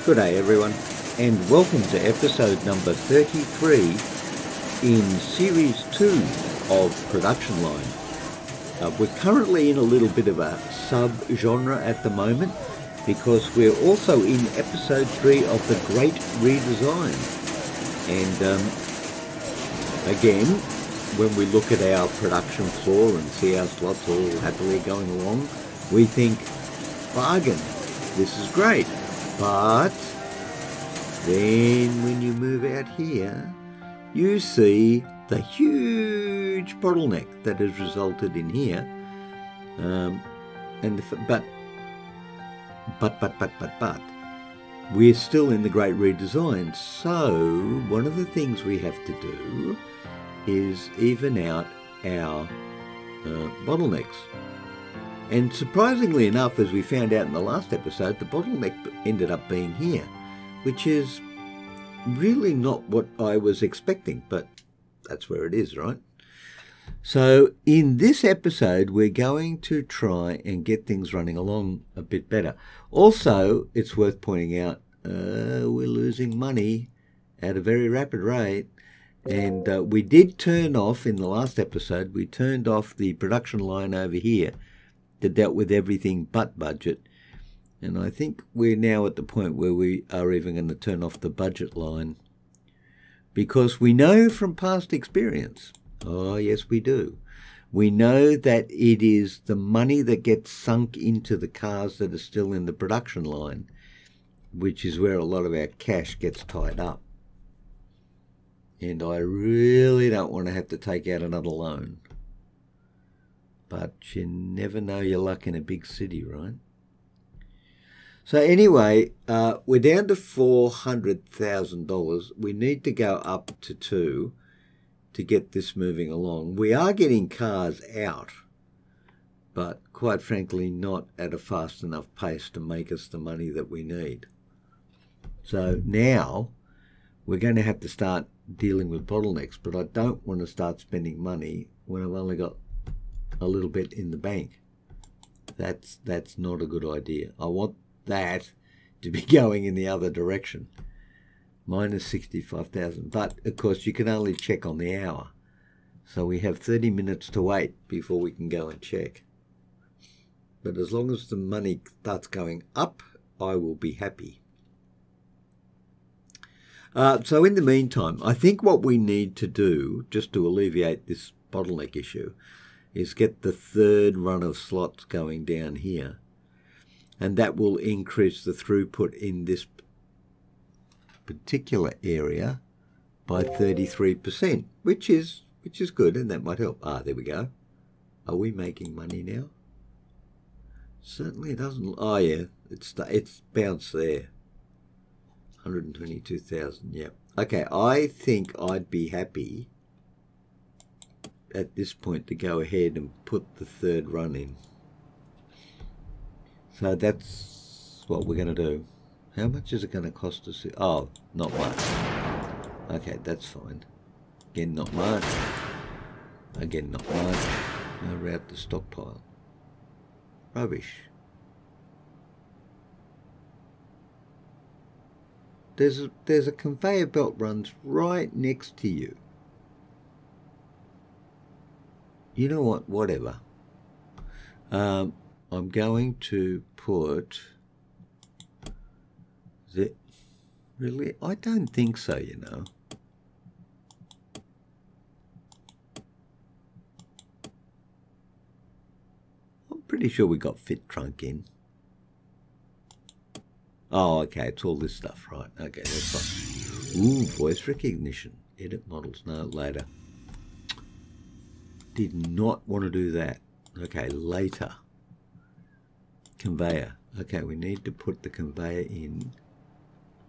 Good day everyone, and welcome to episode number 33 in series 2 of Production Line. We're currently in a little bit of a sub-genre at the moment because we're also in episode 3 of the Great Redesign. And again, when we look at our production floor and see our slots all happily going along, we think, bargain, this is great. But then when you move out here, you see the huge bottleneck that has resulted in here. But we're still in the Great Redesign. So one of the things we have to do is even out our bottlenecks. And surprisingly enough, as we found out in the last episode, the bottleneck ended up being here, which is really not what I was expecting, but that's where it is, right? So in this episode, we're going to try and get things running along a bit better. Also, it's worth pointing out, we're losing money at a very rapid rate. And we did turn off, in the last episode, we turned off the production line over here that dealt with everything but budget. And I think we're now at the point where we are even going to turn off the budget line, because we know from past experience, oh yes we do, we know that it is the money that gets sunk into the cars that are still in the production line, which is where a lot of our cash gets tied up. And I really don't want to have to take out another loan. But you never know your luck in a big city, right? So anyway, we're down to $400,000. We need to go up to 2 to get this moving along. We are getting cars out, but quite frankly, not at a fast enough pace to make us the money that we need. So now we're going to have to start dealing with bottlenecks, but I don't want to start spending money when I've only got a little bit in the bank. That's not a good idea. I want that to be going in the other direction. Minus 65,000. But of course you can only check on the hour. So we have 30 minutes to wait before we can go and check. But as long as the money starts going up, I will be happy. So in the meantime, I think what we need to do, just to alleviate this bottleneck issue, is get the third run of slots going down here. And that will increase the throughput in this particular area by 33%, which is good, and that might help. Ah, there we go. Are we making money now? Certainly it doesn't. Oh yeah, it's bounced there. 122,000, yeah. Okay, I think I'd be happy at this point to go ahead and put the third run in. So that's what we're going to do. How much is it going to cost us? Oh, not much. Okay, that's fine. Again, not much. Again, not much. No route to stockpile. Rubbish. There's a conveyor belt runs right next to you. You know what? Whatever. I'm going to put the... Really? I don't think so, you know. I'm pretty sure we got fit trunk in. Oh, okay, it's all this stuff, right. Okay, that's fine. Ooh, voice recognition. Edit models. No, later. Did not want to do that. Okay, later. Conveyor. Okay, we need to put the conveyor in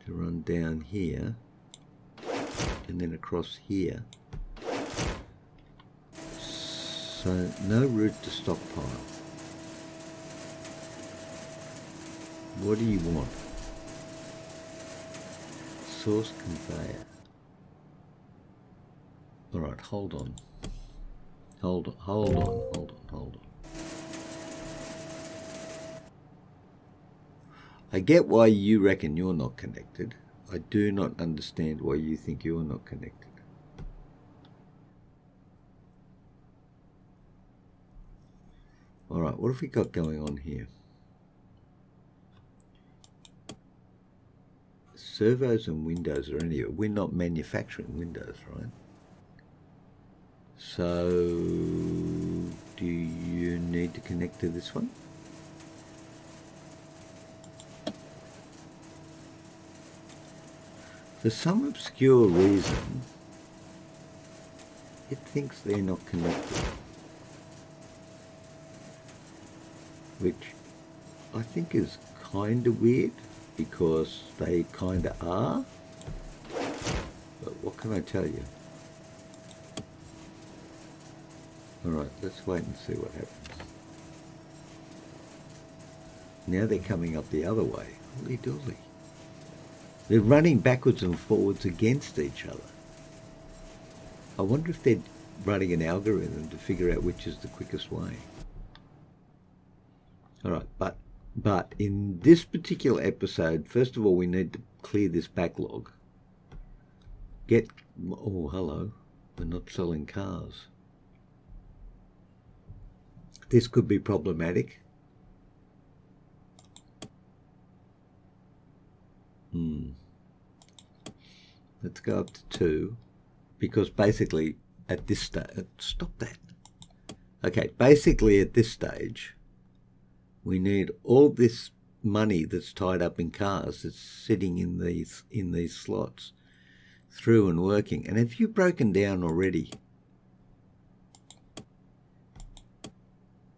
to run down here and then across here. So no route to stockpile. What do you want? Source conveyor. All right, hold on. Hold on. I get why you reckon you're not connected. I do not understand why you think you're not connected. All right, what have we got going on here? Servos and windows are anywhere. We're not manufacturing windows, right? So, do you need to connect to this one? For some obscure reason, it thinks they're not connected. Which I think is kind of weird, because they kind of are. But what can I tell you? Alright, let's wait and see what happens. Now they're coming up the other way. Holy dooly. They're running backwards and forwards against each other. I wonder if they're running an algorithm to figure out which is the quickest way. Alright, but in this particular episode, first of all, we need to clear this backlog. Oh, hello. We're not selling cars. This could be problematic. Let's go up to 2, because basically at this stage, stop that. Okay, basically at this stage, we need all this money that's tied up in cars that's sitting in these slots through and working. And have you broken down already?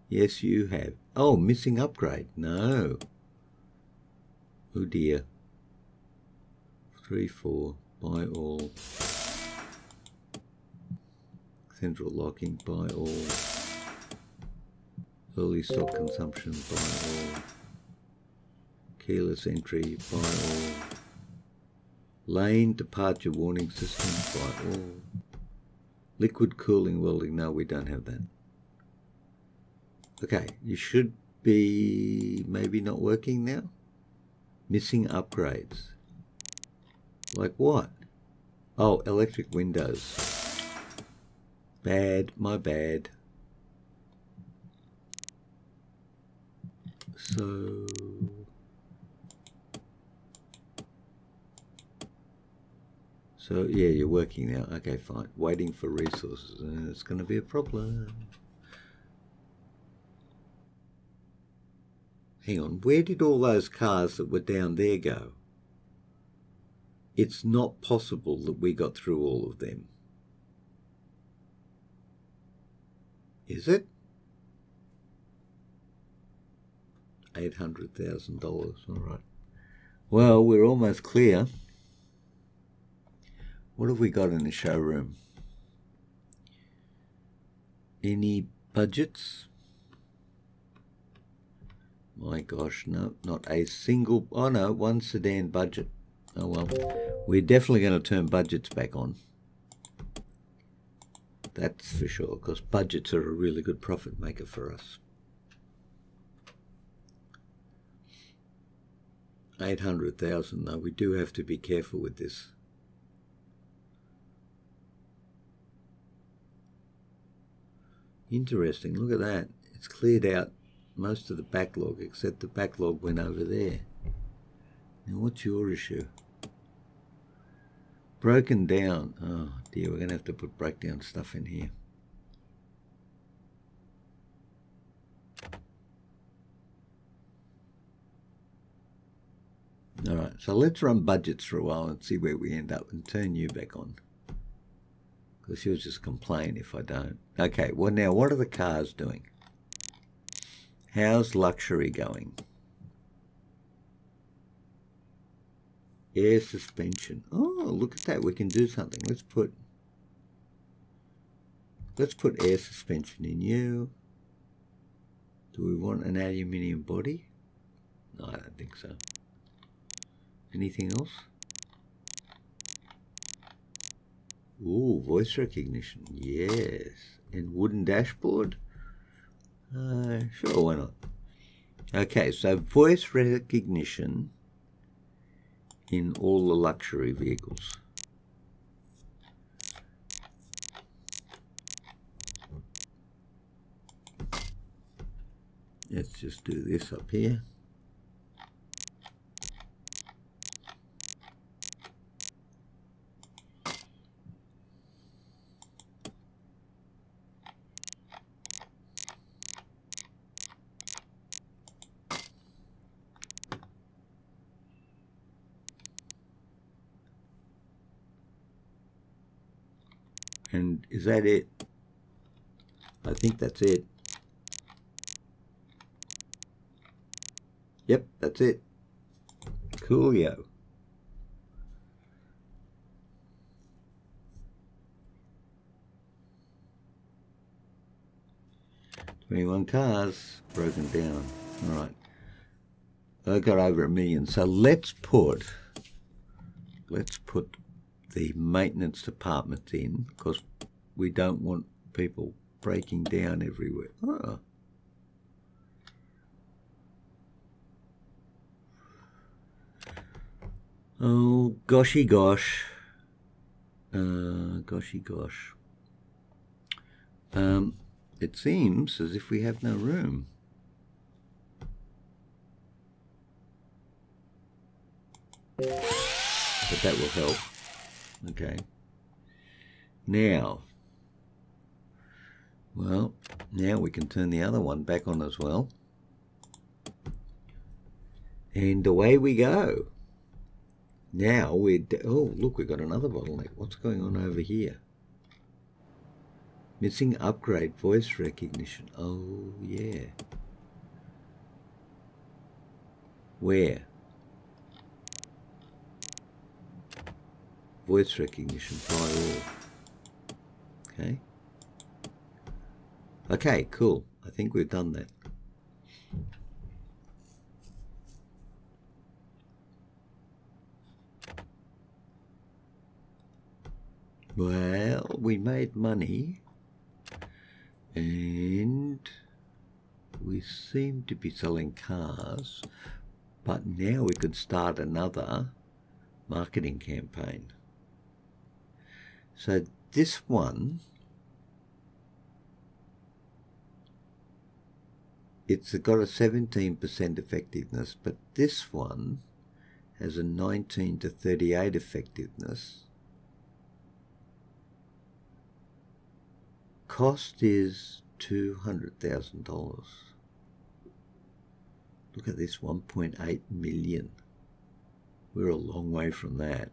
Yes, you have. Oh, missing upgrade. No. Oh dear. 3, 4. Buy all. Central locking. Buy all. Early stock consumption. Buy all. Keyless entry. Buy all. Lane departure warning system. Buy all. Liquid cooling welding. No, we don't have that. Okay, you should be maybe not working now. Missing upgrades. Like what? Oh, electric windows. Bad, my bad. So yeah, you're working now. Okay, fine. Waiting for resources. It's going to be a problem. Hang on, where did all those cars that were down there go? It's not possible that we got through all of them. Is it? $800,000, all right. Well, we're almost clear. What have we got in the showroom? Any budgets? My gosh, no, not a single. Oh no, one sedan budget. Oh well, we're definitely going to turn budgets back on. That's for sure, because budgets are a really good profit maker for us. 800,000 though, we do have to be careful with this. Interesting, look at that. It's cleared out most of the backlog, except the backlog went over there. Now what's your issue? Broken down. Oh dear, we're going to have to put breakdown stuff in here. Alright, so let's run budgets for a while and see where we end up and turn you back on. Because you'll just complain if I don't. Okay, well now what are the cars doing? How's luxury going? Air suspension. Oh, look at that. We can do something. Let's put air suspension in you. Do we want an aluminium body? No, I don't think so. Anything else? Ooh, voice recognition. Yes. And wooden dashboard? Sure, why not? Okay, so voice recognition in all the luxury vehicles. Let's just do this up here. And is that it? I think that's it. Yep, that's it. Coolio. $21 cars broken down. All right. I got over 1 million. So let's put the maintenance department in, because we don't want people breaking down everywhere. Oh, goshy gosh. Goshy gosh. It seems as if we have no room. But that will help. Okay. Now, well, now we can turn the other one back on as well. And away we go. Now we're, oh, look, we've got another bottleneck. What's going on over here? Missing upgrade voice recognition. Oh, yeah. Where? Voice recognition, fire all. Okay. Okay, cool. I think we've done that. Well, we made money and we seem to be selling cars, but now we could start another marketing campaign. So this one, it's got a 17% effectiveness, but this one has a 19 to 38 effectiveness. Cost is $200,000. Look at this, 1.8 million. We're a long way from that.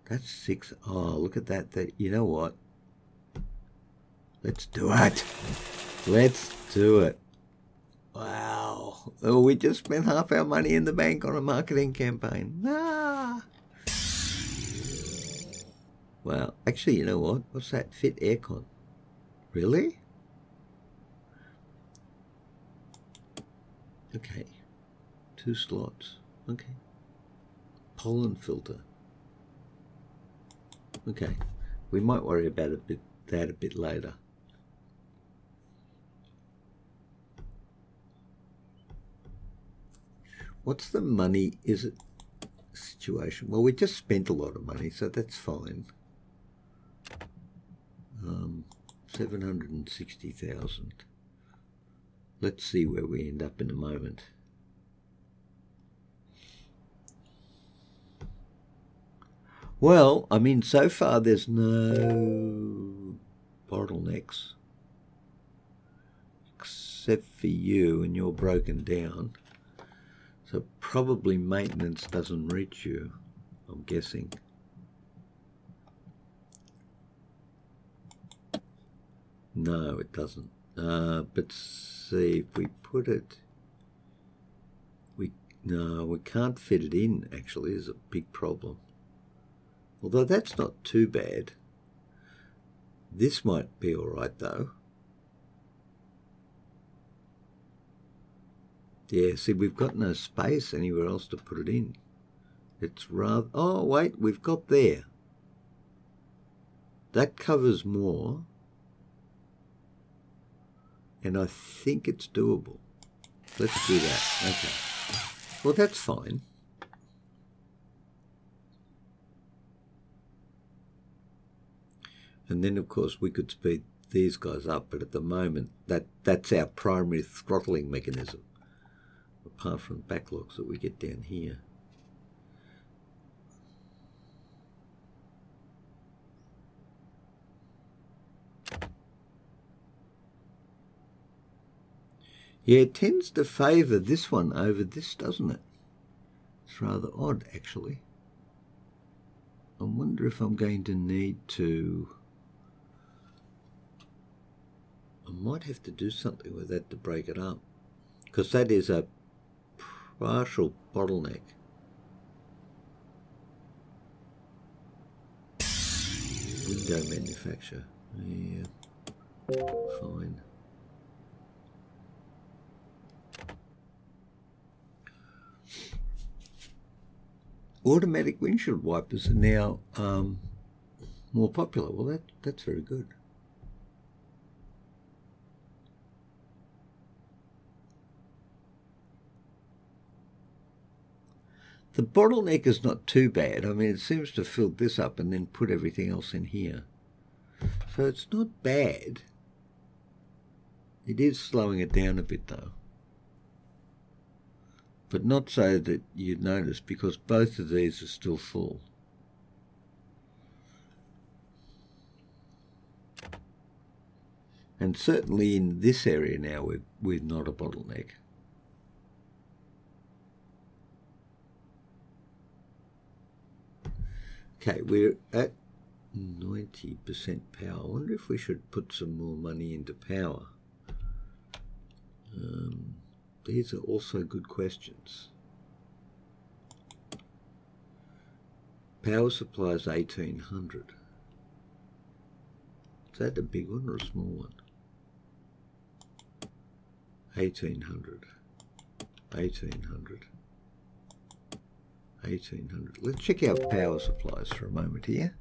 That's 6. Oh, look at that. You know what? Let's do it. Let's do it. Wow. Oh, we just spent half our money in the bank on a marketing campaign. Ah. Wow. Actually, you know what? What's that? Fit aircon. Really? Okay. 2 slots. Okay. Pollen filter. Okay. We might worry about that a bit later. What's the money is it situation? Well, we just spent a lot of money, so that's fine. 760,000. Let's see where we end up in a moment. Well, I mean, so far there's no bottlenecks except for you, and you're broken down. So probably maintenance doesn't reach you, I'm guessing. No, it doesn't. But see, if we put it, no, we can't fit it in, actually, is a big problem. Although that's not too bad. This might be all right, though. Yeah, see, we've got no space anywhere else to put it in. It's rather... Oh, wait, we've got there. That covers more. And I think it's doable. Let's do that. Okay. Well, that's fine. And then, of course, we could speed these guys up, but at the moment, that's our primary throttling mechanism, apart from backlogs that we get down here. Yeah, it tends to favour this one over this, doesn't it? It's rather odd, actually. I wonder if I'm going to need to... I might have to do something with that to break it up, because that is a partial bottleneck. Window manufacture. Yeah, fine. Automatic windshield wipers are now more popular. Well, that's very good. The bottleneck is not too bad. I mean, it seems to fill this up and then put everything else in here. So it's not bad. It is slowing it down a bit, though. But not so that you'd notice, because both of these are still full. And certainly in this area now, we're not a bottleneck. Okay, we're at 90% power. I wonder if we should put some more money into power. These are also good questions. Power supply is 1800. Is that a big one or a small one? 1800. 1800. 1800. Let's check out power supplies for a moment here.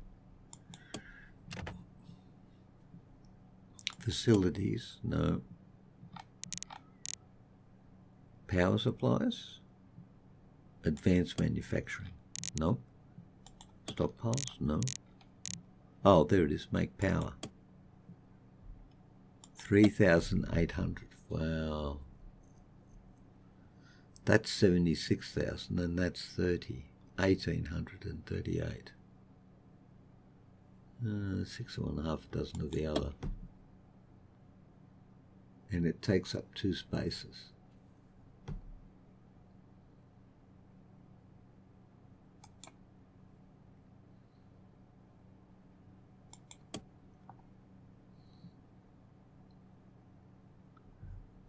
Facilities, no. Power supplies. Advanced manufacturing, no. Stockpiles, no. Oh, there it is, make power. 3,800, wow. That's 76,000 and that's 30. 1,838. 6.5 dozen of the other. And it takes up 2 spaces.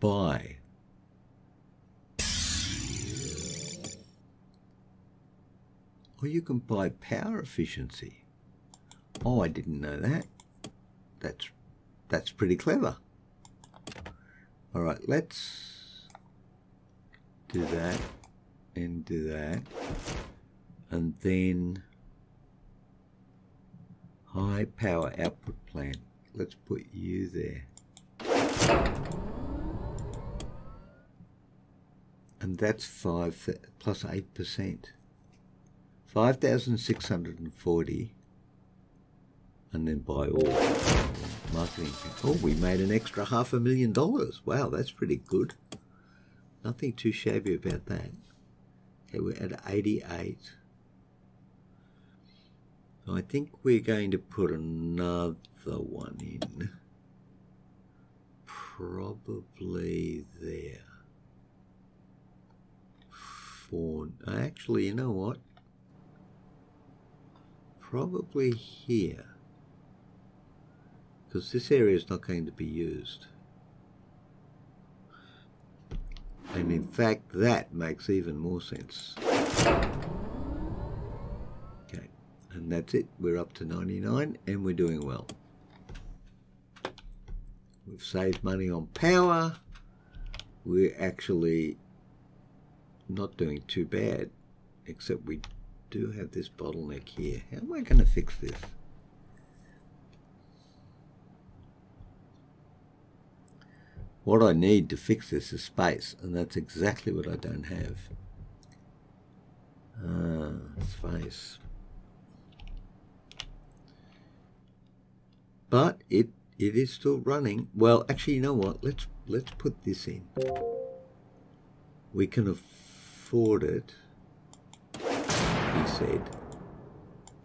Buy. Or you can buy power efficiency. Oh, I didn't know that. That's pretty clever. All right, let's do that and do that. And then high power output plant. Let's put you there. And that's 5 plus 8%. 5,640. And then buy all marketing. Oh, we made an extra $500,000. Wow, that's pretty good. Nothing too shabby about that. Okay, we're at 88. I think we're going to put another one in. Probably there. Actually, you know what? Probably here. Because this area is not going to be used. And in fact, that makes even more sense. Okay, and that's it. We're up to 99 and we're doing well. We've saved money on power. We're actually not doing too bad, except we do have this bottleneck here. How am I going to fix this? What I need to fix this is space, and that's exactly what I don't have. Space. But it is still running. Well, actually, you know what? Let's put this in. We can afford it, he said.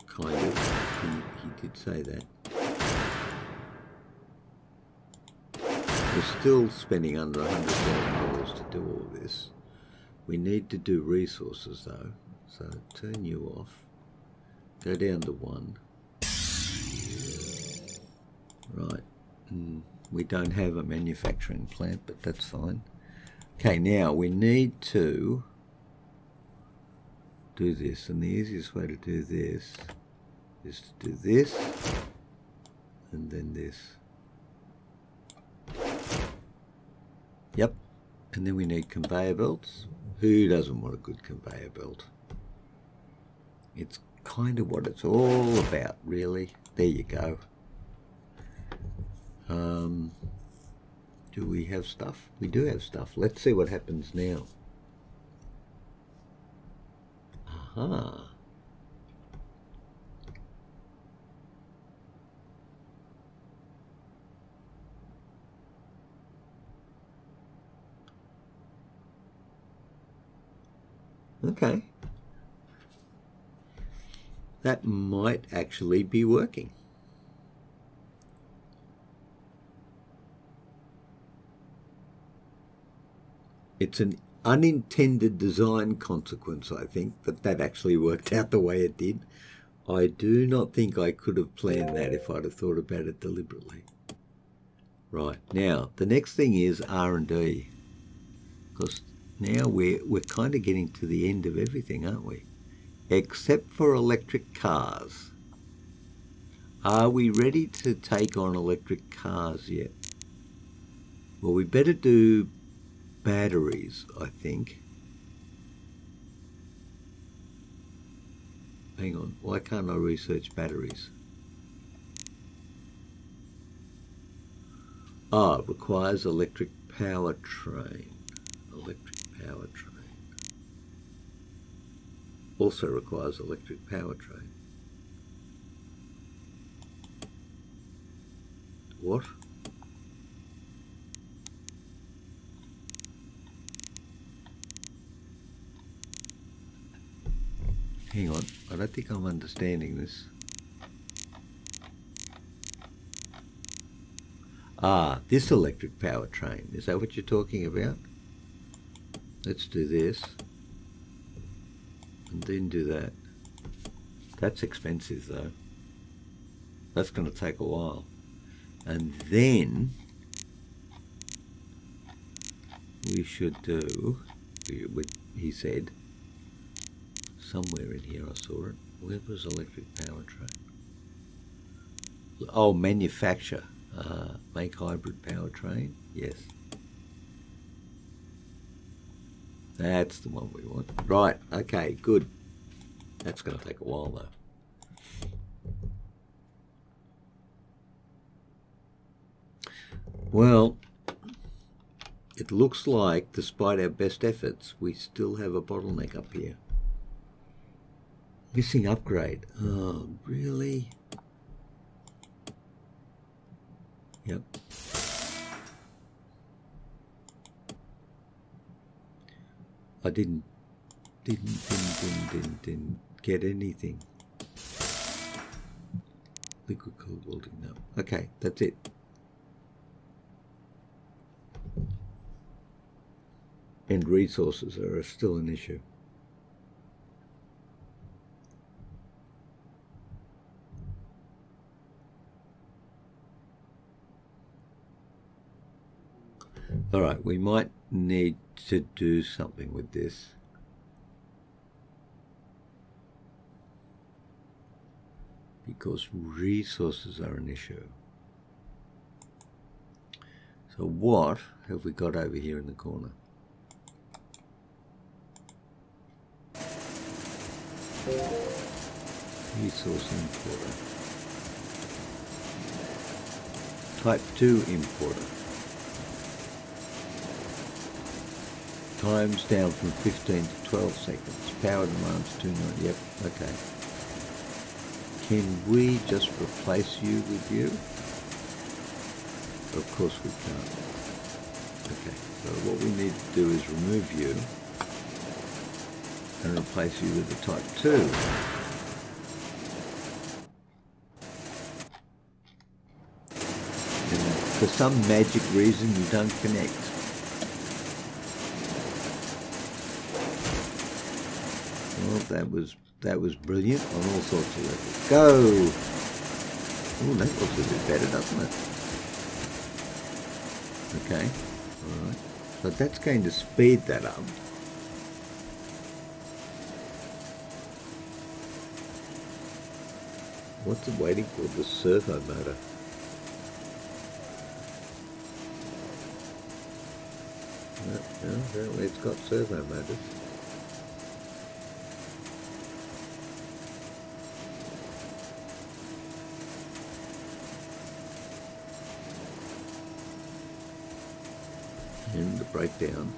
Kind of. He did say that. We're still spending under $100,000 to do all this. We need to do resources though. So turn you off. Go down to 1. Right. We don't have a manufacturing plant, but that's fine. Okay, now we need to do this, and the easiest way to do this is to do this and then this. Yep, and then we need conveyor belts. Who doesn't want a good conveyor belt? It's kind of what it's all about, really. There you go. Do we have stuff? We do have stuff. Let's see what happens now. Aha. Okay. That might actually be working. It's an unintended design consequence, I think, that actually worked out the way it did. I do not think I could have planned that if I'd have thought about it deliberately. Right, now, the next thing is R&D. Because now we're kind of getting to the end of everything, aren't we? Except for electric cars. Are we ready to take on electric cars yet? Well, we better do batteries, I think. Hang on, why can't I research batteries? Ah, it requires electric powertrain. Electric powertrain. Also requires electric powertrain. What? Hang on, I don't think I'm understanding this. Ah, this electric powertrain, is that what you're talking about? Let's do this. And then do that. That's expensive though. That's going to take a while. And then we should do, he said, somewhere in here I saw it. Where was electric powertrain? Oh, manufacture. Make hybrid powertrain. Yes. That's the one we want. Right, okay, good. That's going to take a while though. Well, it looks like, despite our best efforts, we still have a bottleneck up here. Missing upgrade. Oh, really? Yep. I didn't get anything. Liquid cooled welding, no. Okay, that's it. And resources are still an issue. All right, we might need to do something with this. Because resources are an issue. So what have we got over here in the corner? Resource importer. Type 2 importer. Times down from 15 to 12 seconds. Power demands 290. Yep, okay. Can we just replace you with you? Of course we can't. Okay, so what we need to do is remove you and replace you with the type 2. And for some magic reason you don't connect. Well, that was brilliant on all sorts of levels. Go! Oh, that looks a bit better, doesn't it? Okay, all right. So that's going to speed that up. What's it waiting for? The servo motor. No, apparently it's got servo motors. And the breakdown.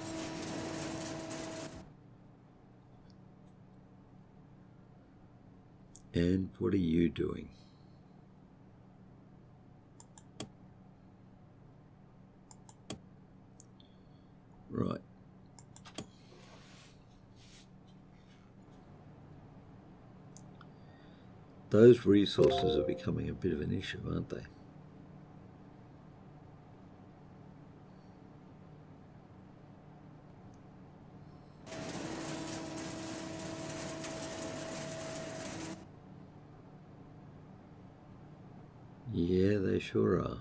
And what are you doing? Right. Those resources are becoming a bit of an issue, aren't they? Yeah, they sure are.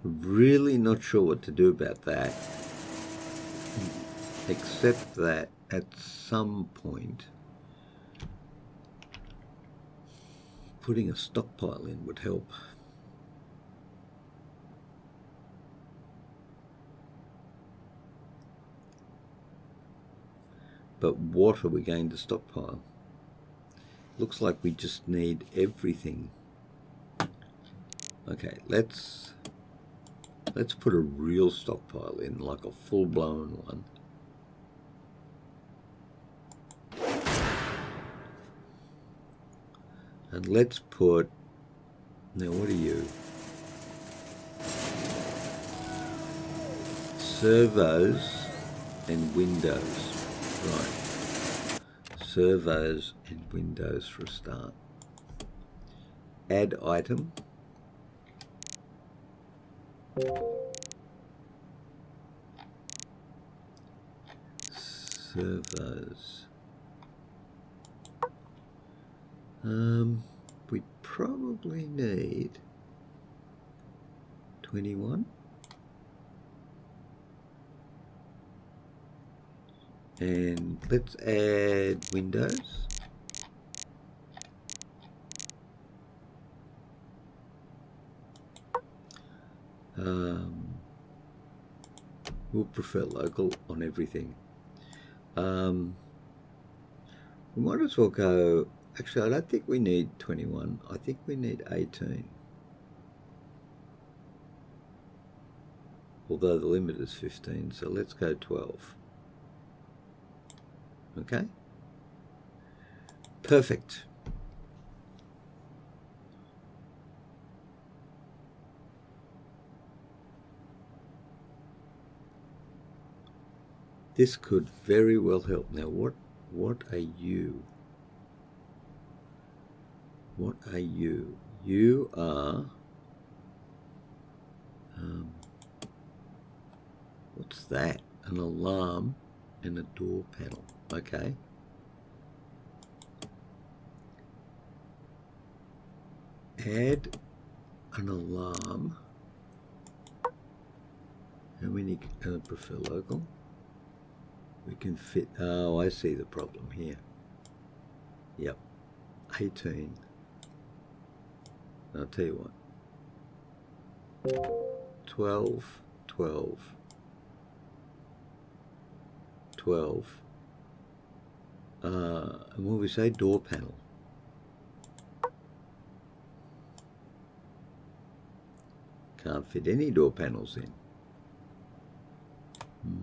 Really not sure what to do about that, except that at some point putting a stockpile in would help. But what are we going to stockpile? Looks like we just need everything. Okay, let's put a real stockpile in, like a full-blown one. And let's put, now what are you? Servos and windows. Right. Servos and windows for a start. Add item. Servos. We probably need 21. And let's add windows. We'll prefer local on everything. We might as well go, actually I don't think we need 21, I think we need 18. Although the limit is 15, so let's go 12. Okay? Perfect. This could very well help. Now what are you? What are you? You are what's that? An alarm and a door panel. Okay. Add an alarm. How many? I prefer local. We can fit. Oh, I see the problem here. Yep. 18. I'll tell you what. 12, 12, 12, And what we say, door panel. Can't fit any door panels in.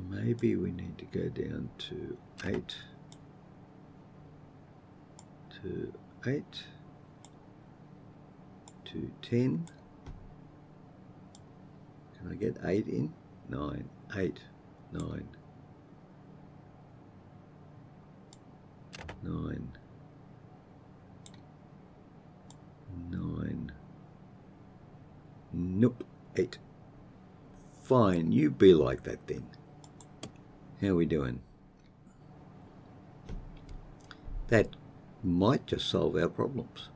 Maybe we need to go down to 8 to 8 to 10. Can I get 8 in? 9, 8, 9, 9, 9. Nope, 8. Fine, you be like that then. How are we doing? That might just solve our problems.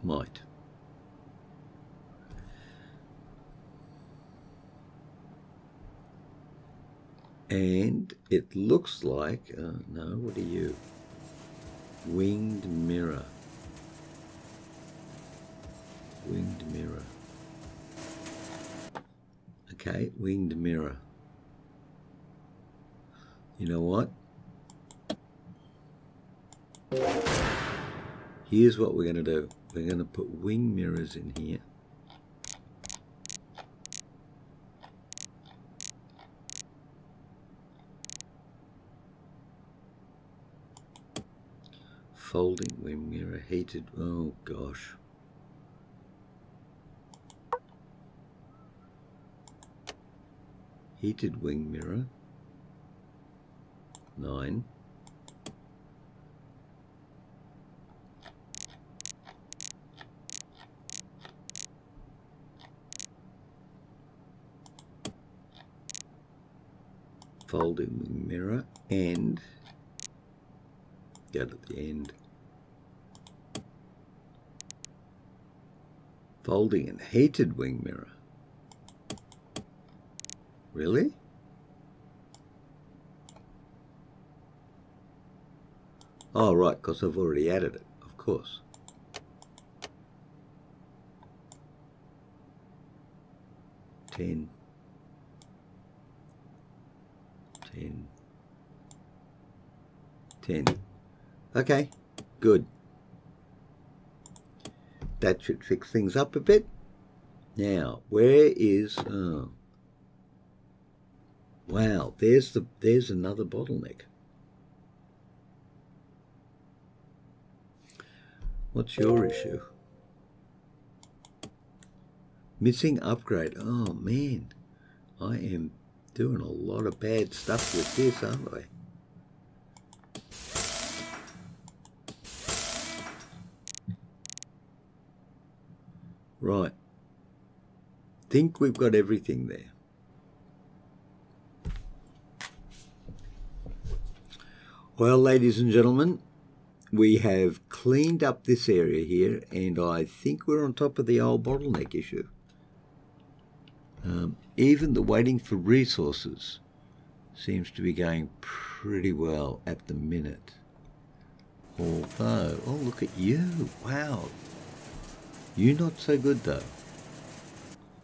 Might. And it looks like, no, what are you? Winged mirror. Winged mirror. Okay, winged mirror. You know what? Here's what we're going to do. We're going to put wing mirrors in here. Folding wing mirror, heated, oh gosh. Heated wing mirror, 9. Folding wing mirror and get at the end. Folding and heated wing mirror. Really? Oh, right, because I've already added it, of course. Ten. Okay, good. That should fix things up a bit. Now, where is... Oh. Wow, there's another bottleneck. What's your issue? Missing upgrade. Oh man, I am doing a lot of bad stuff with this, aren't I? Right. Think we've got everything there. Well, ladies and gentlemen, we have cleaned up this area here, and I think we're on top of the old bottleneck issue. Even the waiting for resources seems to be going pretty well at the minute. Although, oh, look at you. Wow. You're not so good, though.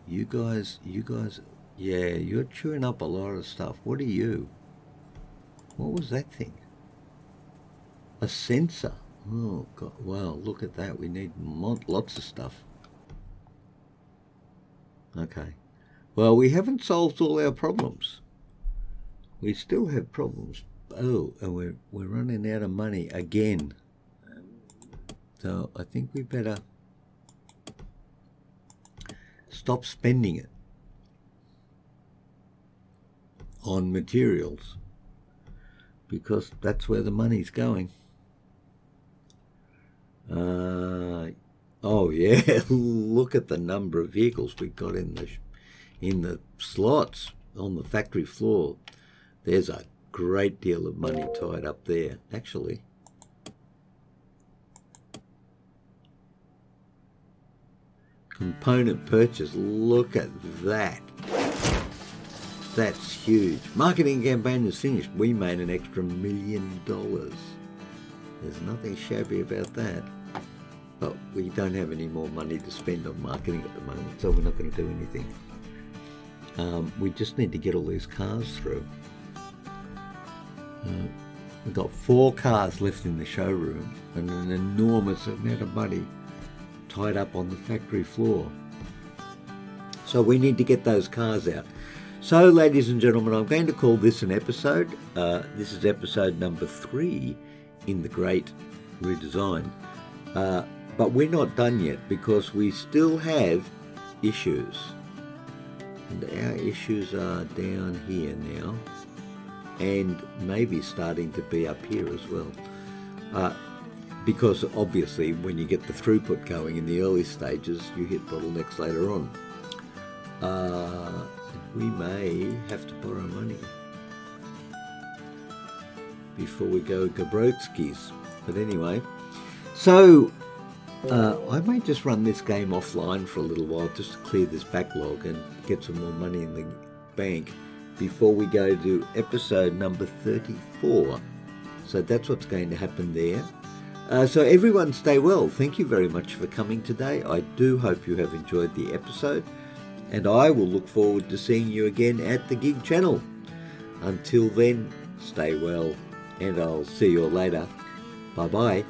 You guys, yeah, you're chewing up a lot of stuff. What are you? What was that thing? A sensor. Oh, God. Wow, look at that. We need lots of stuff. Okay. Well, we haven't solved all our problems. We still have problems. Oh, and we're running out of money again. So I think we better stop spending it on materials, because that's where the money's going. Oh yeah, look at the number of vehicles we've got in the slots on the factory floor. There's a great deal of money tied up there, actually. Component purchase, look at that. That's huge. Marketing campaign is finished. We made an extra $1 million. There's nothing shabby about that. But we don't have any more money to spend on marketing at the moment, so we're not going to do anything. We just need to get all these cars through. We've got 4 cars left in the showroom and an enormous amount of money tied up on the factory floor. So we need to get those cars out. So, ladies and gentlemen, I'm going to call this an episode. This is episode number 3 in the Great Redesign. But we're not done yet because we still have issues. And our issues are down here now, and maybe starting to be up here as well. Because obviously when you get the throughput going in the early stages, you hit bottlenecks later on. We may have to borrow money before we go Gabrotskis. But anyway, so I may just run this game offline for a little while just to clear this backlog and get some more money in the bank before we go to episode number 34. So that's what's going to happen there. So everyone stay well. Thank you very much for coming today. I do hope you have enjoyed the episode, and I will look forward to seeing you again at the Gig Channel. Until then, stay well, and I'll see you all later. Bye-bye.